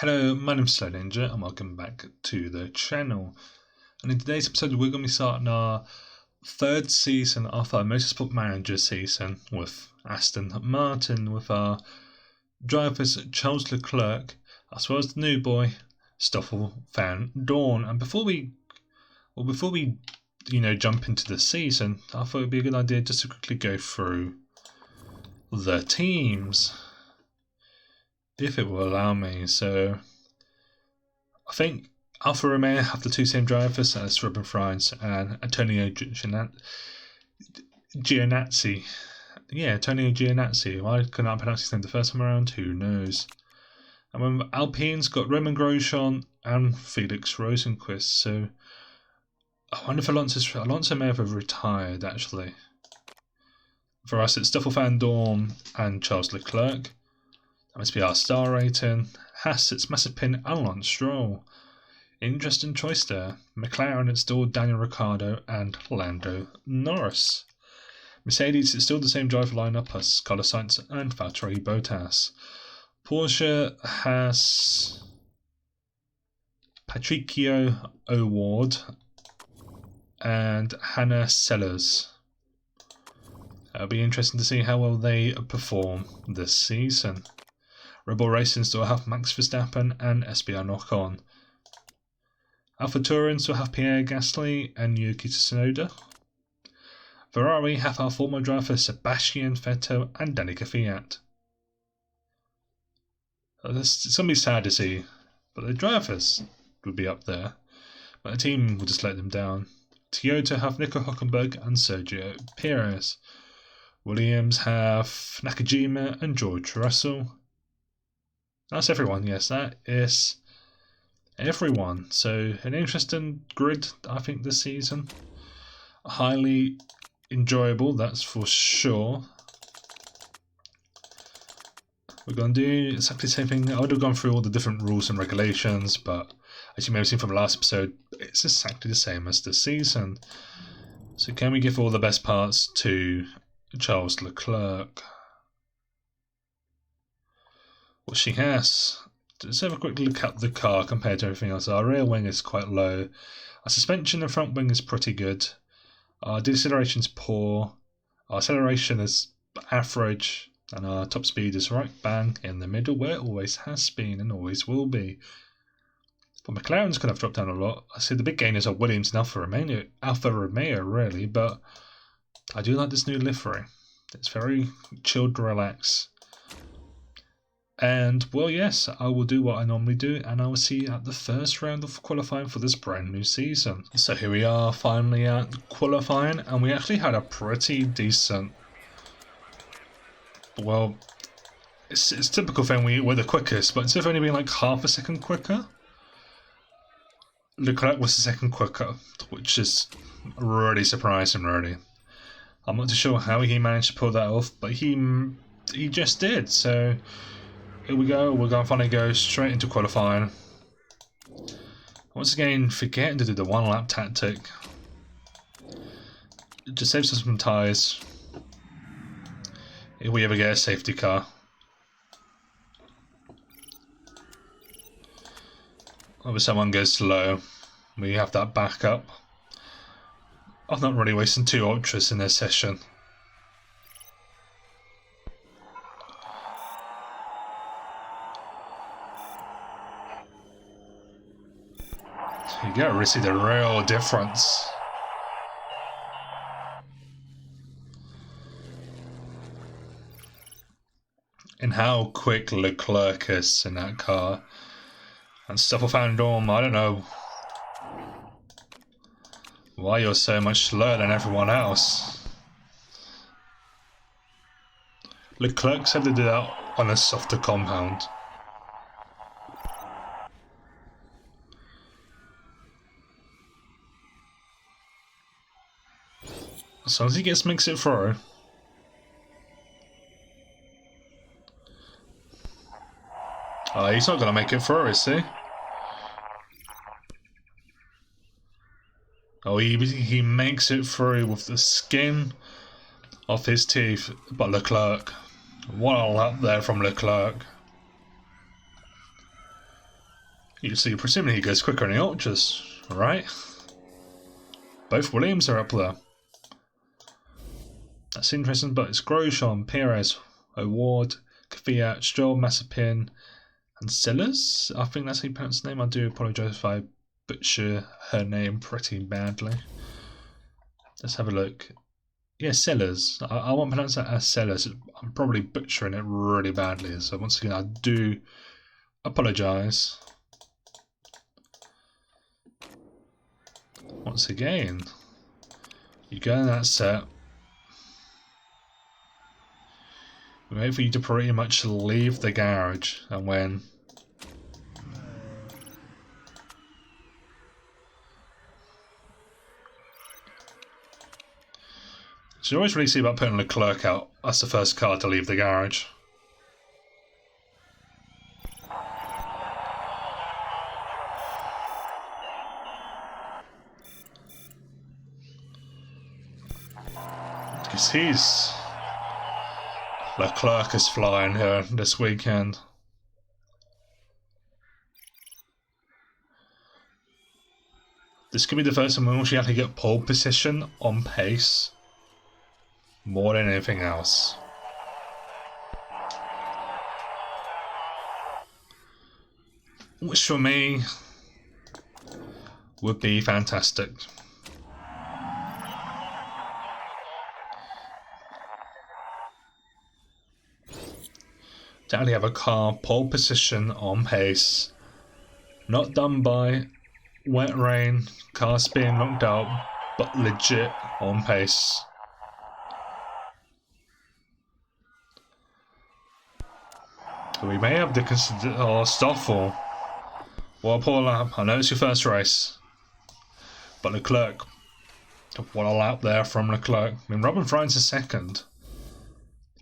Hello, my name's Slow Ninja and welcome back to the channel. And in today's episode we're going to be starting our third season of our Motorsport Manager season with Aston Martin, with our drivers Charles Leclerc as well as the new boy StoffelVandoorne. And before we jump into the season, I thought it would be a good idea just to quickly go through the teams, if it will allow me. So I think Alfa Romeo have the two same drivers as Robin Fries and Antonio Giovinazzi. Yeah, Antonio Giovinazzi. Why couldn't I pronounce his name the first time around? Who knows? And when Alpine's got Roman Grosjean and Felix Rosenqvist. So I wonder if Alonso may have retired actually. For us, it's StoffelVandoorne and Charles Leclerc. That must be our star rating. Haas, it's Mazepin and Lance Stroll. Interesting choice there. McLaren, it's still Daniel Ricciardo and Lando Norris. Mercedes, it's still the same driver lineup as Carlos Sainz and Valtteri Bottas. Porsche has Patricio O'Ward and Hannah Sellers. It'll be interesting to see how well they perform this season. Red Bull Racing still have Max Verstappen and Esteban Ocon. AlphaTaurin still have Pierre Gasly and Yuki Tsunoda. Ferrari have our former drivers Sebastian Vettel and Danica Fiat. It's going to be sad to see, but the drivers would be up there, but the team will just let them down. Toyota have Nico Hülkenberg and Sergio Perez. Williams have Nakajima and George Russell. That's everyone, yes, that is everyone. So an interesting grid, I think, this season. Highly enjoyable, that's for sure. We're going to do exactly the same thing. I would have gone through all the different rules and regulations, but as you may have seen from the last episode, it's exactly the same as the season. So can we give all the best parts to Charles Leclerc? Well, she has. Let's have a quick look at the car compared to everything else. Our rear wing is quite low. Our suspension and front wing is pretty good. Our deceleration is poor. Our acceleration is average. And our top speed is right bang in the middle, where it always has been and always will be. But McLaren's kind of dropped down a lot. I see the big gainers are Williams and Alfa Romeo really, but I do like this new livery. It's very chilled, relaxed. And, well, yes, I will do what I normally do, and I will see you at the first round of qualifying for this brand new season. So here we are, finally at qualifying, and we actually had a pretty decent... Well, it's a typical thing, we're the quickest, but instead of only being like half a second quicker, Leclerc was the second quicker, which is really surprising, really. I'm not too sure how he managed to pull that off, but he just did, so... Here we go, we're going to finally go straight into qualifying. Once again, forgetting to do the one lap tactic. It just saves us some tyres. If we ever get a safety car. Or if someone goes slow, we have that backup. I'm not really wasting two ultras in this session. You gotta really see the real difference. In how quick Leclerc is in that car. And StoffelVandoorne, I don't know why you're so much slower than everyone else. Leclerc said to do that on a softer compound. As long as he makes it through. Oh, he's not going to make it through, is he? Oh, he makes it through with the skin of his teeth. But Leclerc, what a lap there from Leclerc. You see, presumably he goes quicker in the ultras, right? Both Williams are up there. That's interesting, but it's Grosjean, Perez, O'Ward, Kvyat, Stroll, Mazepin, and Sellers. I think that's how you pronounce the name. I do apologise if I butcher her name pretty badly. Let's have a look. Yeah, Sellers. I won't pronounce that as Sellers. I'm probably butchering it really badly. So once again, I do apologise. Once again, you go in that set. We wait for you to pretty much leave the garage, and when you always really see about putting Leclerc out. That's the first car to leave the garage. Because Leclerc is flying here this weekend. This could be the first time we actually have to get pole position on pace more than anything else. Which for me would be fantastic. To actually have a car pole position on pace, not done by wet rain, cars being knocked out, but legit on pace. We may have to consider Stoffel. What a poor lap. I know it's your first race, but Leclerc, what a lap there from Leclerc. I mean, Robin Fry's is second,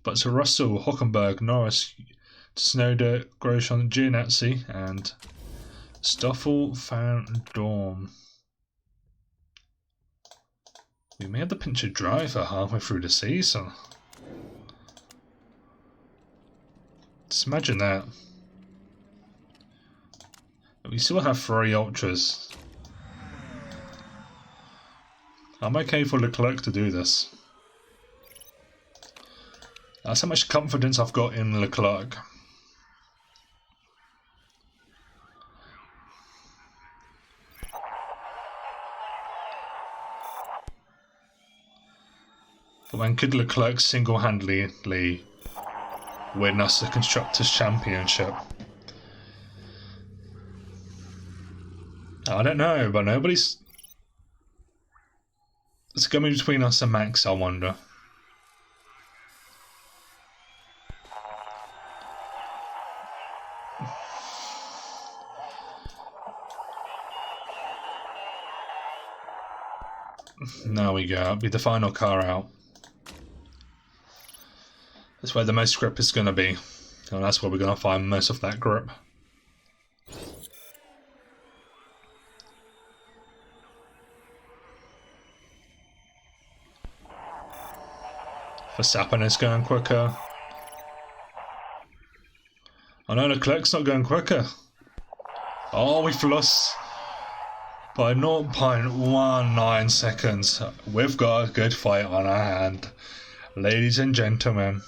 but to Russell, Hockenberg, Norris, Tsunoda, Grosjean, Giovinazzi, and StoffelVandoorne. We may have to pinch a driver halfway through the season. Just imagine that. We still have 3 ultras. I'm okay for Leclerc to do this. That's how much confidence I've got in Leclerc. But when could Leclerc single-handedly win us the Constructors' Championship? I don't know, but nobody's... It's going to be between us and Max, I wonder. Now we go. It'll be the final car out. That's where the most grip is going to be. And that's where we're going to find most of that grip. Verstappen is going quicker. Oh no, Leclerc's not going quicker. Oh, we've lost by 0.19 seconds. We've got a good fight on our hand. Ladies and gentlemen.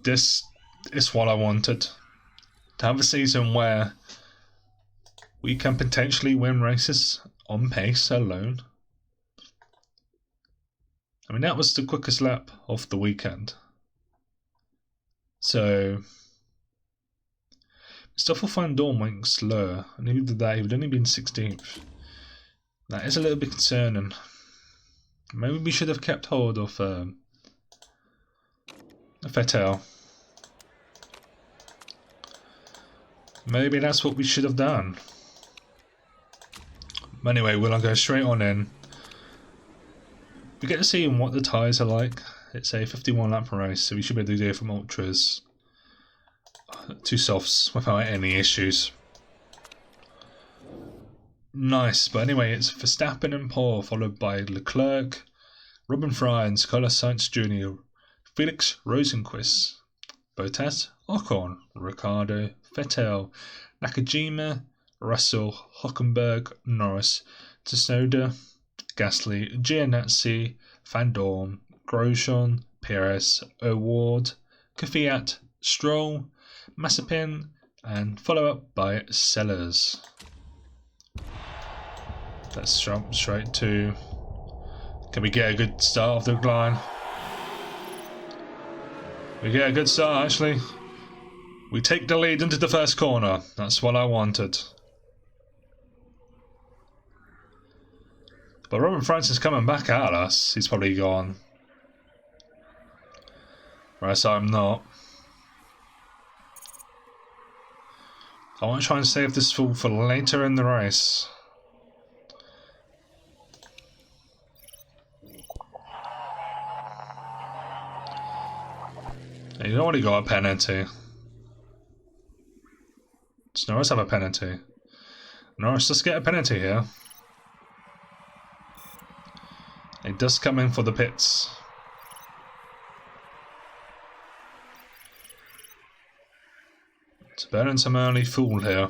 This is what I wanted. To have a season where we can potentially win races on pace alone. I mean, that was the quickest lap of the weekend. So, StoffelVandoorne went slower, and who did that? He would only been 16th. That is a little bit concerning. Maybe we should have kept hold of Vettel. Maybe that's what we should have done. Anyway, we'll go straight on in. We get to see what the tyres are like. It's a 51 lap race, so we should be able to do from ultras to softs without any issues. Nice, but anyway, it's Verstappen and Paul, followed by Leclerc, Robin Fries, Carlos Sainz Jr., Felix Rosenqvist, Bottas, Ocon, Ricciardo, Vettel, Nakajima, Russell, Hockenberg, Norris, Tsunoda, Gasly, Giovinazzi, Vandoorne, Grosjean, Perez, O'Ward, Kvyat, Stroll, Mazepin, and follow up by Sellers. Let's jump straight to... Can we get a good start off the line? We get a good start, actually. We take the lead into the first corner. That's what I wanted. But Robin Francis coming back at us. He's probably gone. Whereas I'm not. I want to try and save this fall for later in the race. You already got a penalty. Does Norris have a penalty? Norris does get a penalty here. He does come in for the pits. It's burning some early fuel here.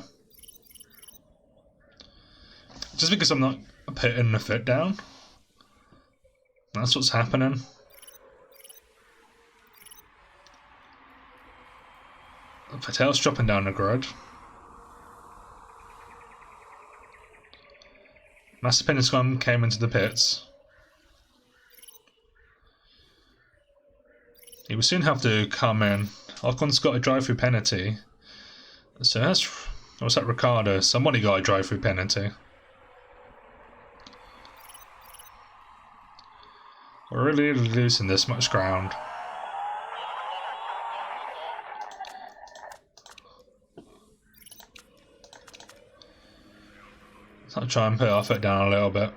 Just because I'm not putting the foot down. That's what's happening. Vettel's dropping down the grid. Mazepin came into the pits. He will soon have to come in. Ocon's got a drive-through penalty. So that's... What's that, Ricardo? Somebody got a drive-through penalty. We're really losing this much ground. I'll try and put our foot down a little bit.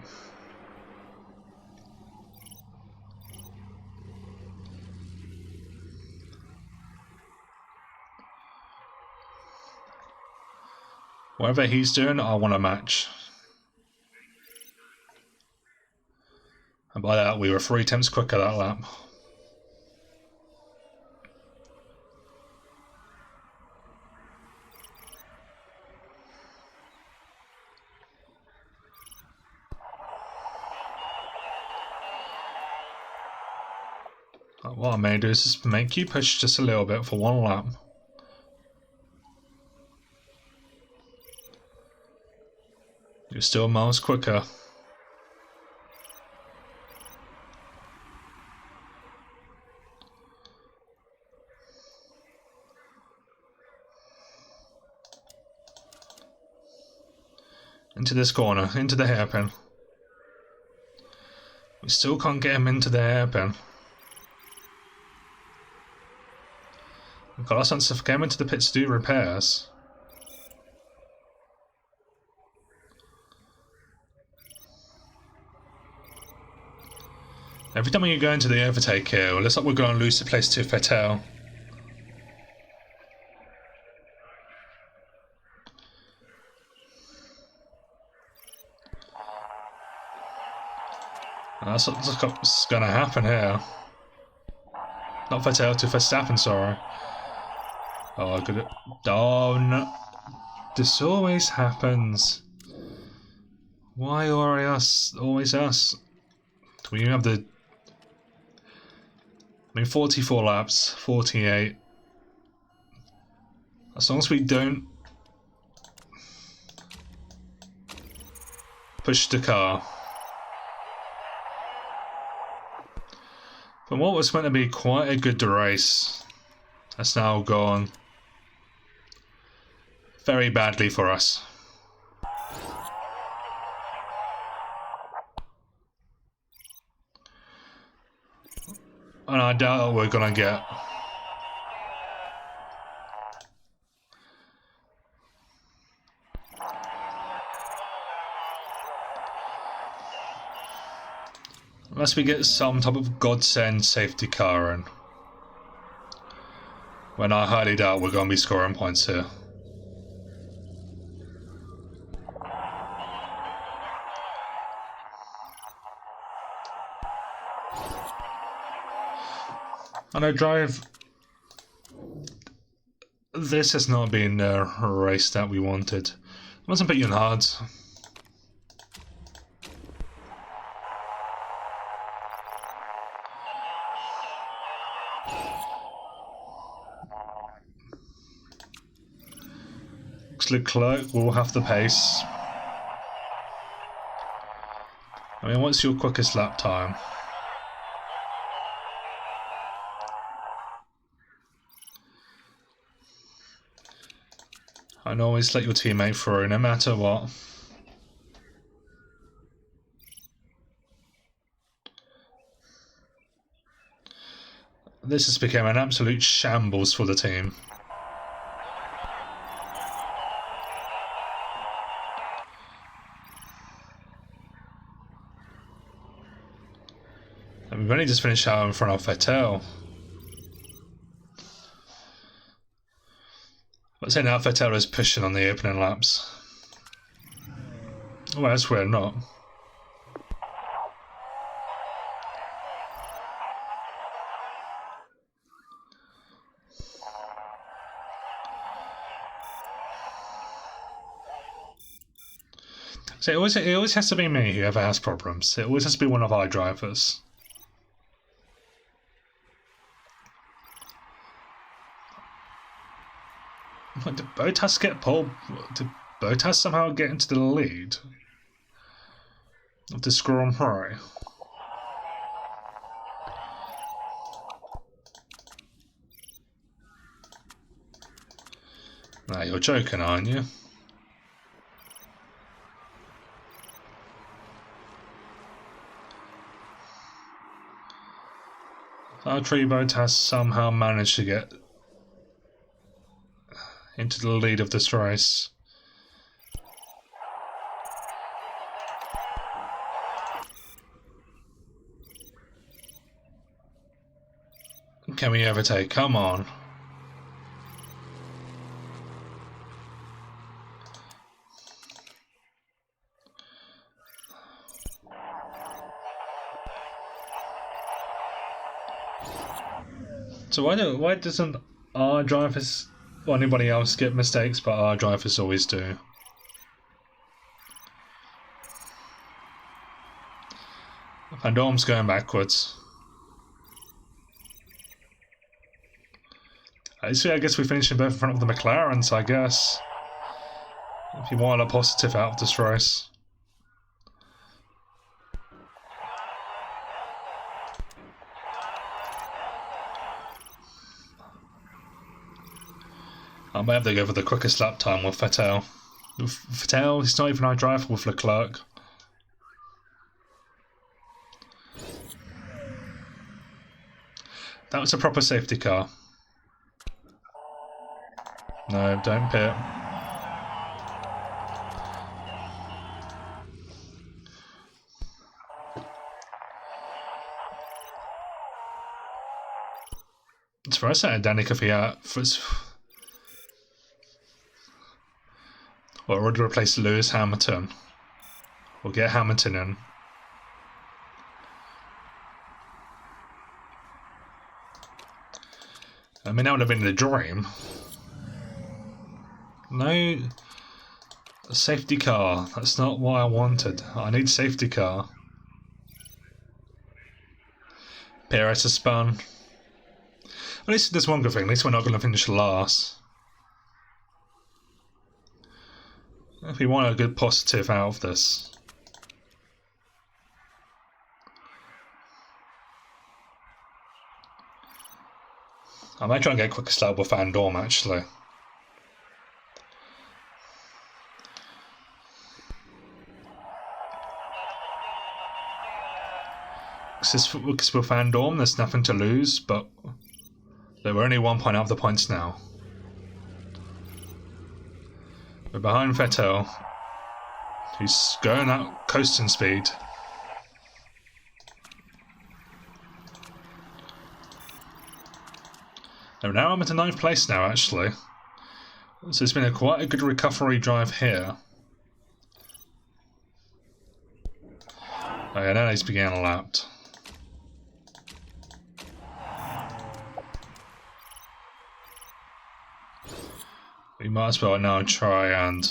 Whatever he's doing, I want to match. And by that, we were 3 tenths quicker that lap. What I may do is just make you push just a little bit for 1 lap. You're still miles quicker. Into this corner, into the hairpin. We still can't get him into the hairpin. We've got a chance to get him into the pits to do repairs. Every time we go into the overtake here, it looks like we're going to lose the place to Vettel. That's what's going to happen here. Not Vettel, to Verstappen, sorry. Oh, I could. Oh, no. This always happens. Why always us? Do we even have the... I mean, 44 laps, 48. As long as we don't push the car. From what was meant to be quite a good race, that's now gone very badly for us. And I doubt we're gonna get. Unless we get some type of godsend safety car in. When I highly doubt we're gonna be scoring points here. And I drive this has not been the race that we wanted. I wasn't put you in hard. Leclerc will have the pace. I mean, what's your quickest lap time? And always let your teammate through, no matter what. This has become an absolute shambles for the team. And we've only just finished out in front of Vettel. But saying that Vettel is pushing on the opening laps. Well, that's weird, not. So it always has to be me who ever has problems. It always has to be one of our drivers. Did Bottas get pole? Did Bottas somehow get into the lead of the Grand Prix? Nah, you're joking, aren't you? Valtteri Bottas somehow managed to get into the lead of this race. Can we overtake? Come on. So why doesn't our drivers or anybody else get mistakes, but our drivers always do? Vandoorne's going backwards. I guess we finished in both in front of the McLarens, I guess. If you want a positive out of this race. I might have to go for the quickest lap time with Vettel. Vettel, he's not even our driver with Leclerc. That was a proper safety car. No, don't pit. It's for us at Danica Fiat. Well, we're going to replace Lewis Hamilton. We'll get Hamilton in. I mean, that would have been the dream. No safety car. That's not what I wanted. I need safety car. Perez has spun. At least there's one good thing. At least we're not going to finish last. If we want a good positive out of this. I might try and get a quicker start with Vandoorne, actually. Because with Vandoorne, there's nothing to lose, but we're only 1 point out of the points now. We're behind Vettel, who's going at coasting speed. And now I'm at a 9th place now, actually. So it's been quite a good recovery drive here. Okay, now he's began lapped. We might as well now try and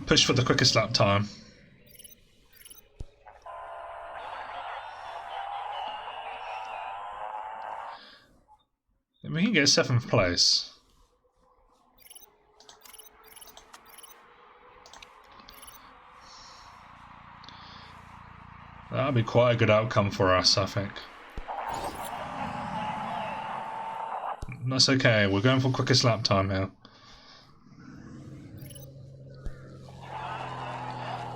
push for the quickest lap time. We can get 7th place. That'll be quite a good outcome for us, I think. That's okay, we're going for quickest lap time here.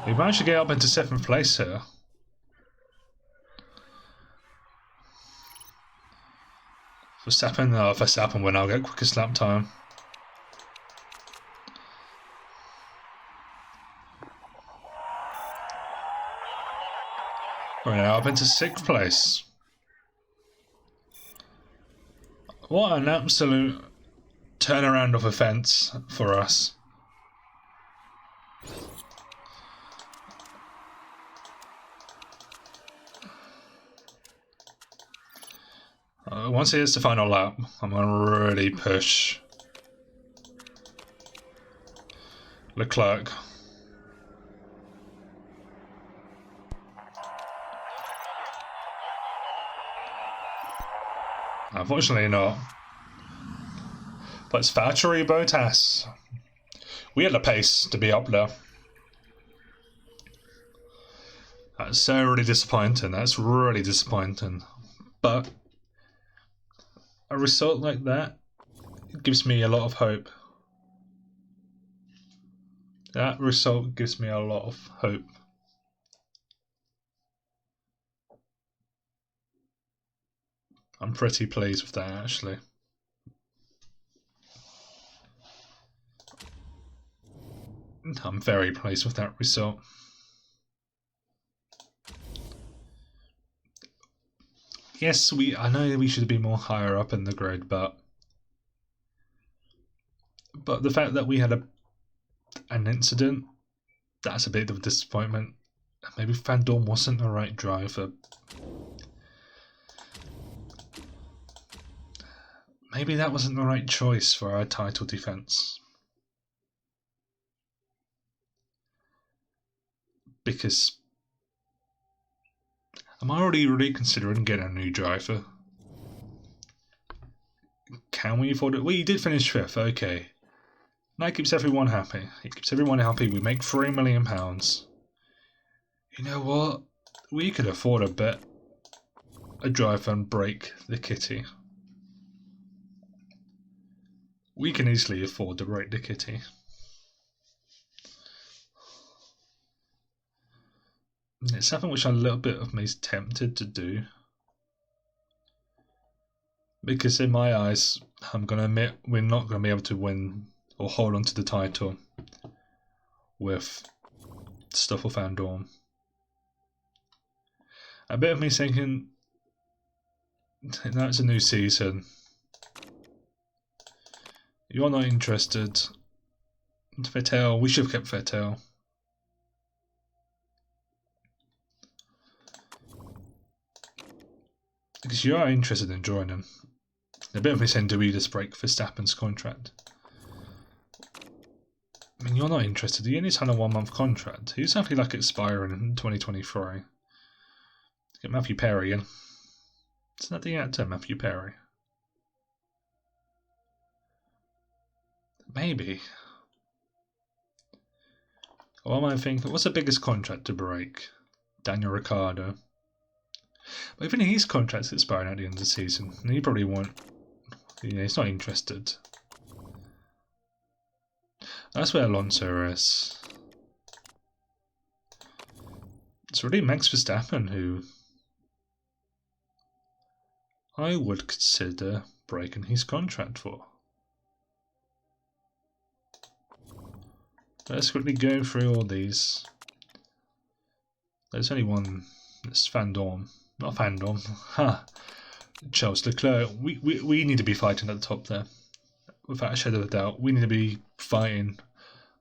We managed to get up into 7th place here. Verstappen will now get quickest lap time. We're now up into 6th place. What an absolute turnaround of events for us. Once it hits the final lap, I'm going to really push Leclerc. Unfortunately not. But it's Valtteri Bottas. We had the pace to be up there. That's so really disappointing. That's really disappointing. But a result like that gives me a lot of hope. That result gives me a lot of hope. I'm pretty pleased with that, actually. I'm very pleased with that result. Yes, I know we should be more higher up in the grid, but the fact that we had an incident, that's a bit of a disappointment. Maybe Vandoorne wasn't the right driver. Maybe that wasn't the right choice for our title defense. Because I'm already reconsidering getting a new driver. Can we afford it? We did finish 5th, okay. That keeps everyone happy. It keeps everyone happy. We make £3 million. You know what? We could afford a driver and break the kitty. We can easily afford to break the kitty. It's something which a little bit of me is tempted to do. Because in my eyes, I'm going to admit we're not going to be able to win or hold on to the title with StoffelVandoorne. A bit of me thinking, now it's a new season. You're not interested. Vettel, we should have kept Vettel. Because you are interested in joining. A bit of me saying, do we just break Verstappen's contract? I mean, you're not interested. He only signed a 1-month contract. He's definitely like expiring in 2023. Get Matthew Perry in. Isn't that the actor, Matthew Perry? Maybe. Or am I thinking, what's the biggest contract to break? Daniel Ricciardo. But even his contract's expiring at the end of the season, and he probably won't. Yeah, he's not interested. That's where Alonso is. It's really Max Verstappen who I would consider breaking his contract for. Let's quickly go through all these. There's only one. It's Vandoorne. Not Vandoorne. Ha! Charles Leclerc. We need to be fighting at the top there. Without a shadow of a doubt. We need to be fighting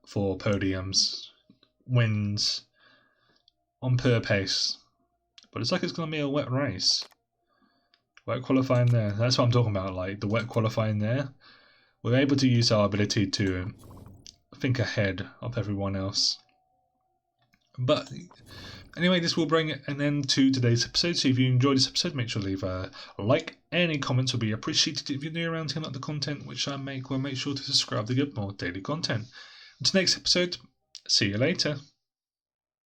for podiums, wins, on per pace. But it's like it's going to be a wet race. Wet qualifying there. That's what I'm talking about, like the wet qualifying there. We're able to use our ability to think ahead of everyone else. But anyway, this will bring an end to today's episode. So if you enjoyed this episode, make sure to leave a like. Any comments will be appreciated. If you're new around here, like the content which I make, well, make sure to subscribe to get more daily content. Until next episode, see you later.